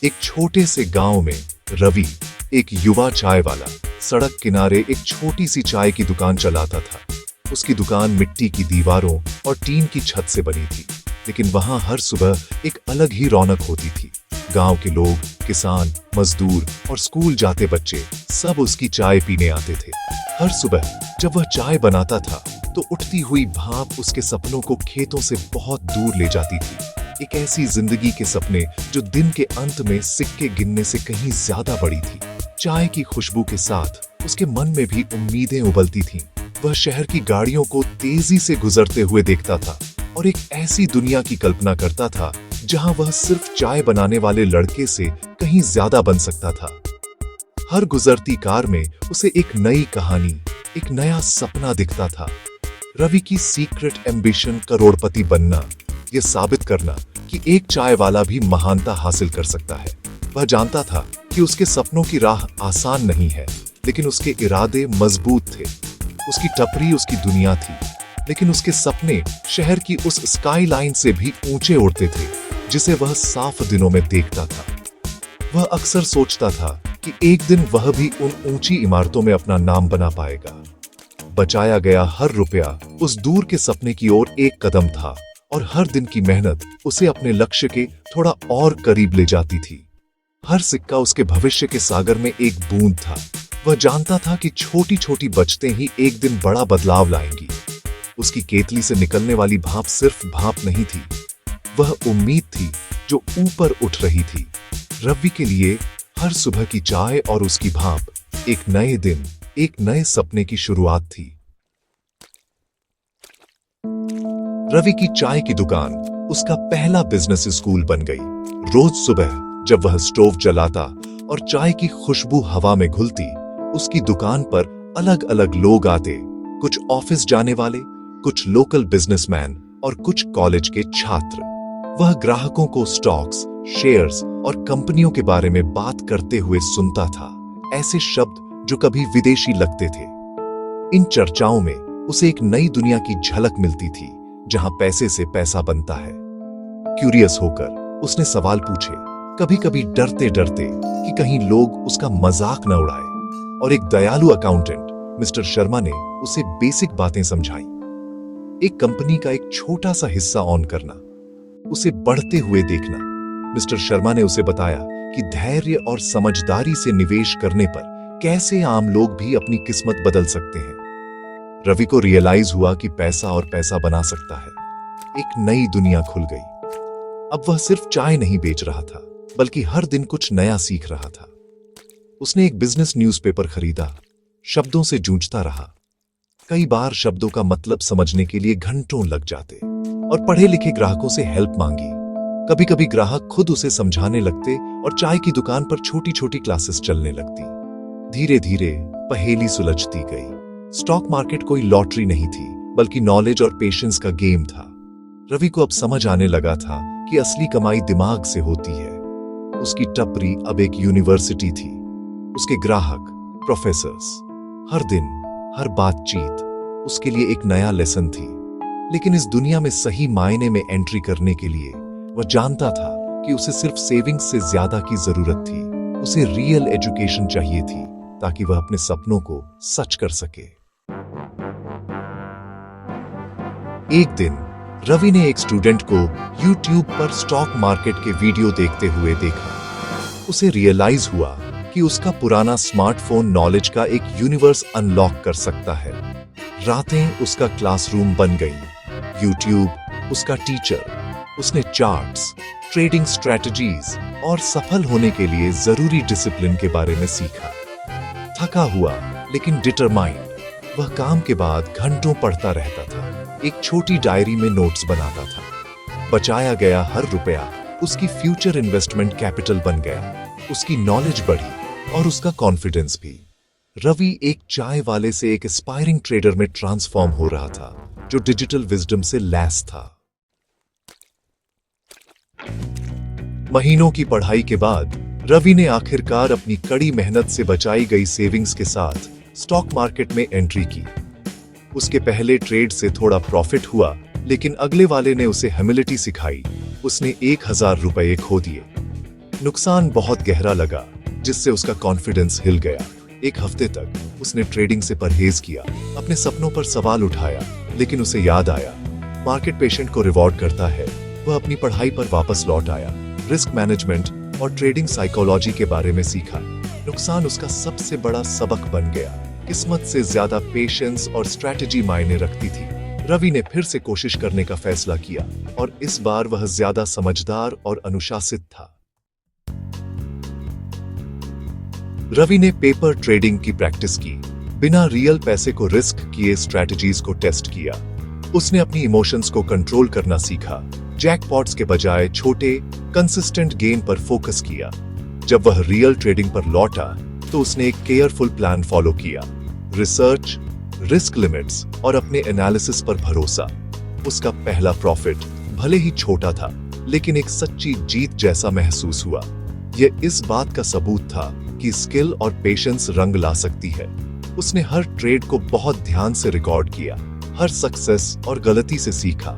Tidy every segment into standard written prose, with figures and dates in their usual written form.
एक छोटे से गांव में रवि, एक युवा चाय वाला, सड़क किनारे एक छोटी सी चाय की दुकान चलाता था। उसकी दुकान मिट्टी की दीवारों और टीन की छत से बनी थी, लेकिन वहां हर सुबह एक अलग ही रौनक होती थी। गांव के लोग, किसान, मजदूर और स्कूल जाते बच्चे सब उसकी चाय पीने आते थे। हर सुबह जब वह चाय बनाता था तो उठती हुई भाप उसके सपनों को खेतों से बहुत दूर ले जाती थी। एक ऐसी जिंदगी के सपने जो दिन के अंत में सिक्के गिनने से कहीं ज्यादा बड़ी थी। चाय की खुशबू के साथ उसके मन में भी उम्मीदें उबलती थीं। वह शहर की गाड़ियों को तेजी से गुजरते हुए देखता था और एक ऐसी दुनिया की कल्पना करता था जहां वह सिर्फ चाय बनाने वाले लड़के से कहीं ज्यादा बन सकता था। हर गुजरती कार में उसे एक नई कहानी, एक नया सपना दिखता था। रवि की सीक्रेट एम्बिशन करोड़पति बनना, यह साबित करना कि एक चाय वाला भी महानता हासिल कर सकता है। वह जानता था कि उसके सपनों की राह आसान नहीं है, लेकिन उसके इरादे मजबूत थे। उसकी टपरी उसकी दुनिया थी, लेकिन उसके सपने शहर की उस स्काई लाइन से भी ऊंचे उड़ते थे जिसे वह साफ दिनों में देखता था। वह अक्सर सोचता था कि एक दिन वह भी उन ऊंची इमारतों में अपना नाम बना पाएगा। बचाया गया हर रुपया उस दूर के सपने की ओर एक कदम था और हर दिन की मेहनत उसे अपने लक्ष्य के थोड़ा और करीब ले जाती थी। हर सिक्का उसके भविष्य के सागर में एक बूंद था। वह जानता था कि छोटी छोटी बचतें ही एक दिन बड़ा बदलाव लाएंगी। उसकी केतली से निकलने वाली भाप सिर्फ भाप नहीं थी, वह उम्मीद थी जो ऊपर उठ रही थी। रवि के लिए हर सुबह की चाय और उसकी भाप एक नए दिन, एक नए सपने की शुरुआत थी। रवि की चाय की दुकान उसका पहला बिजनेस स्कूल बन गई। रोज सुबह जब वह स्टोव जलाता और चाय की खुशबू हवा में घुलती, उसकी दुकान पर अलग अलग लोग आते। कुछ ऑफिस जाने वाले, कुछ लोकल बिजनेसमैन और कुछ कॉलेज के छात्र। वह ग्राहकों को स्टॉक्स, शेयर्स और कंपनियों के बारे में बात करते हुए सुनता था, ऐसे शब्द जो कभी विदेशी लगते थे। इन चर्चाओं में उसे एक नई दुनिया की झलक मिलती थी जहां पैसे से पैसा बनता है। क्यूरियस होकर उसने सवाल पूछे, कभी कभी डरते डरते कि कहीं लोग उसका मजाक न उड़ाए। और एक दयालु अकाउंटेंट मिस्टर शर्मा ने उसे बेसिक बातें समझाई। एक कंपनी का एक छोटा सा हिस्सा ऑन करना, उसे बढ़ते हुए देखना। मिस्टर शर्मा ने उसे बताया कि धैर्य और समझदारी से निवेश करने पर कैसे आम लोग भी अपनी किस्मत बदल सकते हैं। रवि को रियलाइज हुआ कि पैसा और पैसा बना सकता है। एक नई दुनिया खुल गई। अब वह सिर्फ चाय नहीं बेच रहा था, बल्कि हर दिन कुछ नया सीख रहा था। उसने एक बिजनेस न्यूज़पेपर खरीदा, शब्दों से जूझता रहा। कई बार शब्दों का मतलब समझने के लिए घंटों लग जाते और पढ़े लिखे ग्राहकों से हेल्प मांगी। कभी कभी ग्राहक खुद उसे समझाने लगते और चाय की दुकान पर छोटी छोटी क्लासेस चलने लगती। धीरे धीरे पहेली सुलझती गई। स्टॉक मार्केट कोई लॉटरी नहीं थी, बल्कि नॉलेज और पेशेंस का गेम था। रवि को अब समझ आने लगा था कि असली कमाई दिमाग से होती है। उसकी टपरी अब एक यूनिवर्सिटी थी। उसके ग्राहक, प्रोफेसर्स, हर दिन, हर बातचीत उसके लिए एक नया लेसन थी। लेकिन इस दुनिया में सही मायने में एंट्री करने के लिए वह जानता था कि उसे सिर्फ सेविंग्स से ज्यादा की जरूरत थी। उसे रियल एजुकेशन चाहिए थी ताकि वह अपने सपनों को सच कर सके। एक दिन रवि ने एक स्टूडेंट को YouTube पर स्टॉक मार्केट के वीडियो देखते हुए देखा। उसे रियलाइज हुआ कि उसका पुराना स्मार्टफोन नॉलेज का एक यूनिवर्स अनलॉक कर सकता है। रातें उसका क्लासरूम बन गई, YouTube उसका टीचर। उसने चार्ट्स, ट्रेडिंग स्ट्रेटजीज और सफल होने के लिए जरूरी डिसिप्लिन के बारे में सीखा। थका हुआ लेकिन डिटरमाइंड, वह काम के बाद घंटों पढ़ता रहता था। एक छोटी डायरी में नोट्स बनाता था। बचाया गया हर रुपया उसकी फ्यूचर इन्वेस्टमेंट कैपिटल बन गया। उसकी नॉलेज बढ़ी और उसका कॉन्फिडेंस भी। रवि एक चाय वाले से एक एस्पायरिंग ट्रेडर में ट्रांसफॉर्म हो रहा था, जो डिजिटल विजडम से लैस था। महीनों की पढ़ाई के बाद रवि ने आखिरकार अपनी कड़ी मेहनत से बचाई गई सेविंग्स के साथ स्टॉक मार्केट में एंट्री की। उसके पहले ट्रेड से थोड़ा प्रॉफिट हुआ, लेकिन अगले वाले ने उसे ह्यूमिलिटी सिखाई। उसने 1000 रुपए खो दिए। नुकसान बहुत गहरा लगा, जिससे उसका कॉन्फिडेंस हिल गया। एक हफ्ते तक उसने ट्रेडिंग से परहेज किया, अपने सपनों पर सवाल उठाया, लेकिन उसे याद आया मार्केट पेशेंट को रिवॉर्ड करता है। वह अपनी पढ़ाई पर वापस लौट आया, रिस्क मैनेजमेंट और ट्रेडिंग साइकोलॉजी के बारे में सीखा। नुकसान उसका सबसे बड़ा सबक बन गया। किस्मत से ज्यादा पेशेंस और स्ट्रैटेजी मायने रखती थी। रवि ने फिर से कोशिश करने का फैसला किया और इस बार वह ज्यादा समझदार और अनुशासित था। रवि ने पेपर ट्रेडिंग की प्रैक्टिस की, बिना रियल पैसे को रिस्क किए स्ट्रैटेजीज को टेस्ट किया। उसने अपनी इमोशंस को कंट्रोल करना सीखा, जैकपॉट्स के बजाय छोटे कंसिस्टेंट गेम पर फोकस किया। जब वह रियल ट्रेडिंग पर लौटा तो उसने एक केयरफुल प्लान फॉलो किया, रिसर्च, रिस्क लिमिट्स और अपने एनालिसिस पर भरोसा। उसका पहला प्रॉफिट भले ही छोटा था, लेकिन एक सच्ची जीत जैसा महसूस हुआ। यह इस बात का सबूत था कि स्किल और पेशेंस रंग ला सकती है। उसने हर ट्रेड को बहुत ध्यान से रिकॉर्ड किया, हर सक्सेस और गलती से सीखा।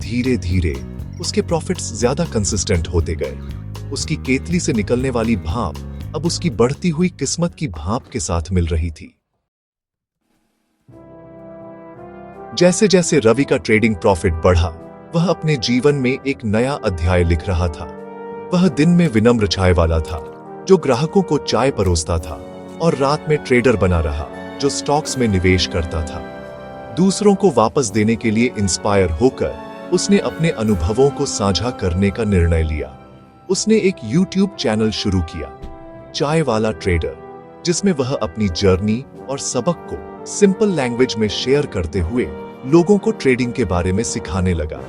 धीरे धीरे उसके प्रॉफिट्स ज्यादा कंसिस्टेंट होते गए। उसकी केतली से निकलने वाली भाप अब उसकी बढ़ती हुई किस्मत की भाप के साथ मिल रही थी। जैसे जैसे रवि का ट्रेडिंग प्रॉफिट बढ़ा, वह अपने जीवन में एक नया अध्याय लिख रहा था। वह दिन में विनम्र चाय वाला था, जो ग्राहकों को चाय परोसता था, और रात में ट्रेडर बना रहा, जो स्टॉक्स में निवेश करता था। दूसरों को वापस देने के लिए इंस्पायर होकर उसने अपने अनुभवों को साझा करने का निर्णय लिया। उसने एक YouTube चैनल शुरू किया, चाय वाला ट्रेडर, जिसमें वह अपनी जर्नी और सबक को सिंपल लैंग्वेज में शेयर करते हुए लोगों को ट्रेडिंग के बारे में सिखाने लगा।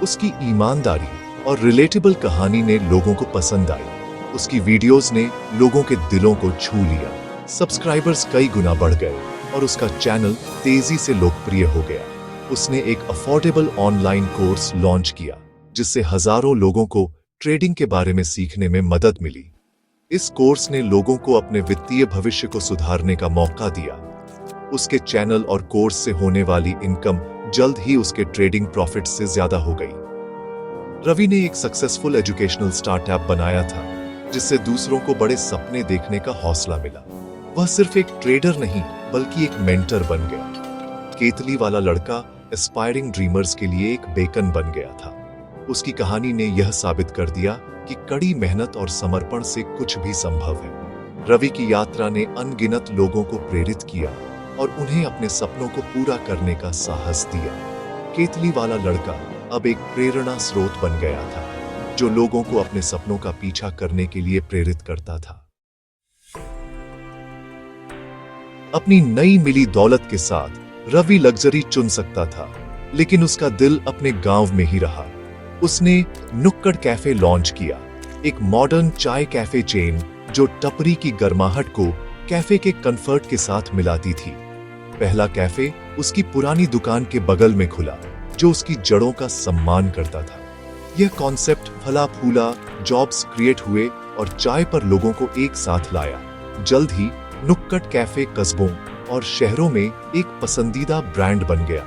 उसकी ईमानदारी और रिलेटेबल कहानी ने लोगों को पसंद आई। उसकी वीडियोस ने लोगों के दिलों को छू लिया। सब्सक्राइबर्स कई गुना बढ़ गए और उसका चैनल तेजी से लोकप्रिय हो गया। उसने एक अफोर्डेबल ऑनलाइन कोर्स लॉन्च किया, जिससे हजारों लोगों को ट्रेडिंग के बारे में सीखने में मदद मिली। इस कोर्स ने लोगों को अपने वित्तीय भविष्य को सुधारने का मौका दिया। उसके चैनल और कोर्स से होने वाली इनकम जल्द ही उसके ट्रेडिंग प्रॉफिट से ज्यादा हो गई। रवि ने एक सक्सेसफुल एजुकेशनल स्टार्टअप बनाया था, जिससे दूसरों को बड़े सपने देखने का हौसला मिला। वह सिर्फ एक ट्रेडर नहीं, बल्कि एक मेंटर बन गया। केतली वाला लड़का एस्पायरिंग ड्रीमर्स के लिए एक बेकन बन गया था। उसकी कहानी ने यह साबित कर दिया कि कड़ी मेहनत और समर्पण से कुछ भी संभव है। रवि की यात्रा ने अनगिनत लोगों को प्रेरित किया और उन्हें अपने सपनों को पूरा करने का साहस दिया। केतली वाला लड़का अब एक प्रेरणा स्रोत बन गया था, जो लोगों को अपने सपनों का पीछा करने के लिए प्रेरित करता था। अपनी नई मिली दौलत के साथ रवि लग्जरी चुन सकता था, लेकिन उसका दिल अपने गांव में ही रहा। उसने नुक्कड़ कैफे लॉन्च किया, एक मॉडर्न चाय कैफे चेन जो टपरी की गर्माहट को कैफे के कंफर्ट के साथ मिलाती थी। पहला कैफे उसकी पुरानी दुकान के बगल में खुला, जो उसकी जड़ों का सम्मान करता था। यह कॉन्सेप्ट फला फूला, जॉब्स क्रिएट हुए और चाय पर लोगों को एक साथ लाया। जल्द ही नुक्कड़ कैफे कस्बों और शहरों में एक पसंदीदा ब्रांड बन गया।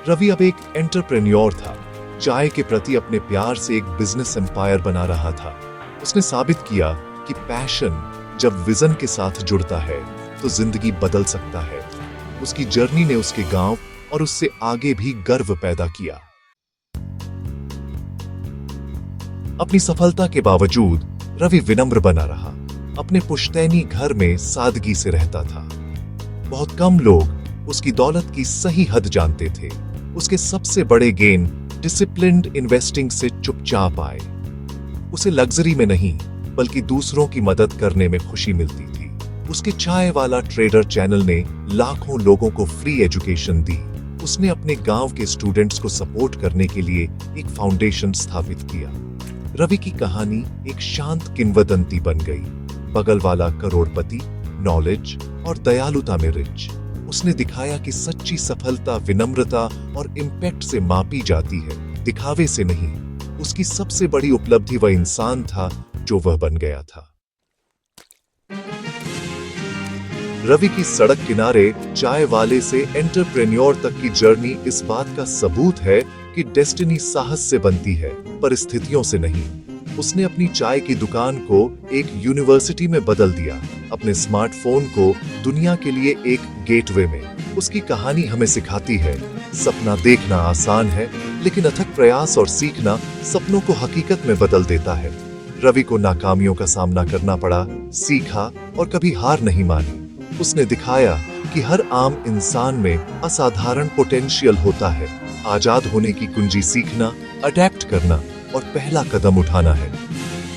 रवि अब एक एंटरप्रेन्योर था, चाय के प्रति अपने प्यार से एक बिजनेस एम्पायर बना रहा था। उसने साबित किया कि पैशन जब विजन के साथ जुड़ता है तो जिंदगी बदल सकता है। उसकी जर्नी ने उसके गांव और उससे आगे भी गर्व पैदा किया। अपनी सफलता के बावजूद रवि विनम्र बना रहा। अपने पुश्तैनी घर में सादगी से रहता था। बहुत कम लोग उसकी दौलत की सही हद जानते थे। उसके सबसे बड़े गेन डिसिप्लिन्ड इन्वेस्टिंग से चुपचाप आए। उसे लग्जरी में नहीं, बल्कि दूसरों की मदद करने में खुशी मिलती थी। उसके चाय वाला ट्रेडर चैनल ने लाखों लोगों को फ्री एजुकेशन दी। उसने अपने गांव के स्टूडेंट्स को सपोर्ट करने के लिए एक फाउंडेशन स्थापित किया। रवि की कहानी एक शांत किंवदंती बन गई। बगल वाला करोड़पति, नॉलेज और दयालुता में रिच। उसने दिखाया कि सच्ची सफलता विनम्रता और इम्पैक्ट से मापी जाती है, दिखावे से नहीं। उसकी सबसे बड़ी उपलब्धि वह इंसान था जो वह बन गया था। रवि की सड़क किनारे चाय वाले से एंटरप्रेन्योर तक की जर्नी इस बात का सबूत है कि डेस्टिनी साहस से बनती है, परिस्थितियों से नहीं। उसने अपनी चाय की दुकान को एक यूनिवर्सिटी में बदल दिया, अपने स्मार्टफोन को दुनिया के लिए एक गेटवे में। उसकी कहानी हमें सिखाती है, सपना देखना आसान है, लेकिन अथक प्रयास और सीखना सपनों को हकीकत में बदल देता है। रवि को नाकामियों का सामना करना पड़ा, सीखा और कभी हार नहीं मानी। उसने दिखाया कि हर आम इंसान में असाधारण पोटेंशियल होता है। आजाद होने की कुंजी सीखना, अडेप्ट करना और पहला कदम उठाना है।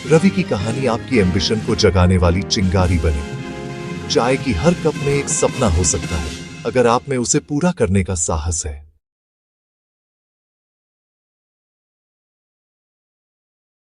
रवि की कहानी आपकी एम्बिशन को जगाने वाली चिंगारी बने। चाय की हर कप में एक सपना हो सकता है, अगर आप में उसे पूरा करने का साहस है।